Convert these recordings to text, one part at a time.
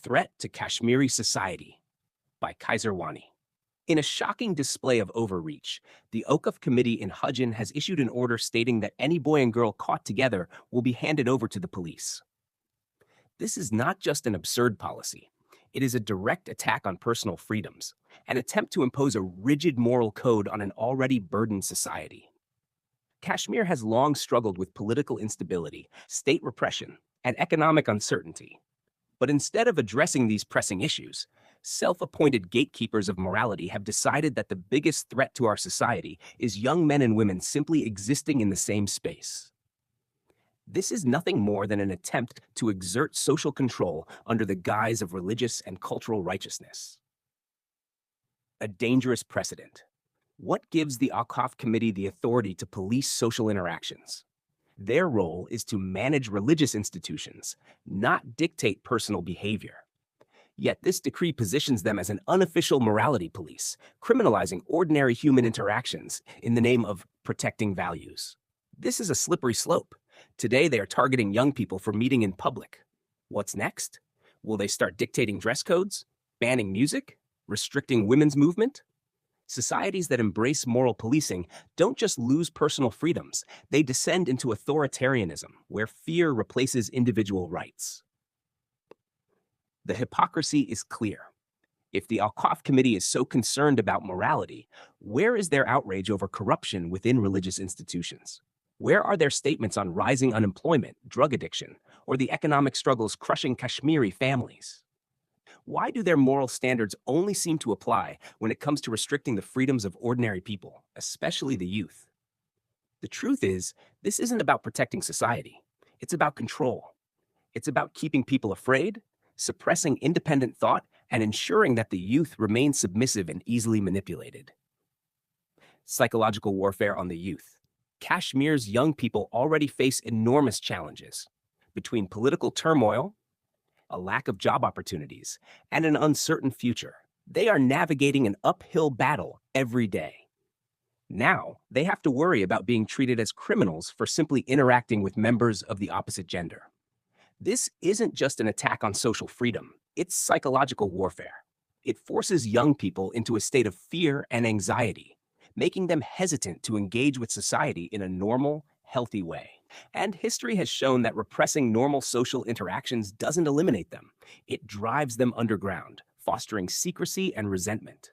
Threat to Kashmiri Society by Kaiser Wani. In a shocking display of overreach, the Okaf Committee in Hajin has issued an order stating that any boy and girl caught together will be handed over to the police. This is not just an absurd policy. It is a direct attack on personal freedoms, an attempt to impose a rigid moral code on an already burdened society. Kashmir has long struggled with political instability, state repression, and economic uncertainty. But instead of addressing these pressing issues, self-appointed gatekeepers of morality have decided that the biggest threat to our society is young men and women simply existing in the same space. This is nothing more than an attempt to exert social control under the guise of religious and cultural righteousness. A dangerous precedent. What gives the Awqaf Committee the authority to police social interactions? Their role is to manage religious institutions, not dictate personal behavior. Yet this decree positions them as an unofficial morality police, criminalizing ordinary human interactions in the name of protecting values. This is a slippery slope. Today they are targeting young people for meeting in public. What's next? Will they start dictating dress codes, banning music, restricting women's movement? Societies that embrace moral policing don't just lose personal freedoms, they descend into authoritarianism, where fear replaces individual rights. The hypocrisy is clear. If the Awqaf Committee is so concerned about morality, where is their outrage over corruption within religious institutions? Where are their statements on rising unemployment, drug addiction, or the economic struggles crushing Kashmiri families? Why do their moral standards only seem to apply when it comes to restricting the freedoms of ordinary people, especially the youth? The truth is, this isn't about protecting society. It's about control. It's about keeping people afraid, suppressing independent thought, and ensuring that the youth remain submissive and easily manipulated. Psychological warfare on the youth. Kashmir's young people already face enormous challenges. Between political turmoil, a lack of job opportunities, and an uncertain future, they are navigating an uphill battle every day. Now, they have to worry about being treated as criminals for simply interacting with members of the opposite gender. This isn't just an attack on social freedom, it's psychological warfare. It forces young people into a state of fear and anxiety, making them hesitant to engage with society in a normal, healthy way. And history has shown that repressing normal social interactions doesn't eliminate them. It drives them underground, fostering secrecy and resentment.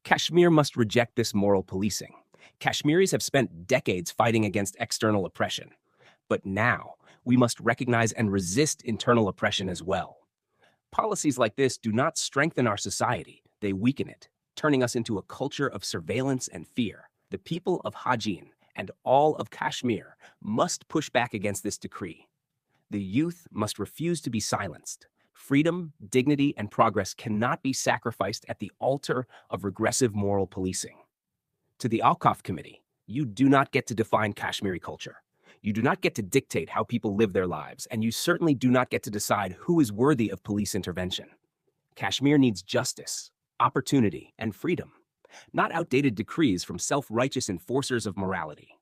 Kashmir must reject this moral policing. Kashmiris have spent decades fighting against external oppression. But now, we must recognize and resist internal oppression as well. Policies like this do not strengthen our society, they weaken it, turning us into a culture of surveillance and fear. The people of Hajin and all of Kashmir must push back against this decree. The youth must refuse to be silenced. Freedom, dignity, and progress cannot be sacrificed at the altar of regressive moral policing. To the Awqaf Committee, you do not get to define Kashmiri culture. You do not get to dictate how people live their lives, and you certainly do not get to decide who is worthy of police intervention. Kashmir needs justice, opportunity, and freedom, not outdated decrees from self-righteous enforcers of morality.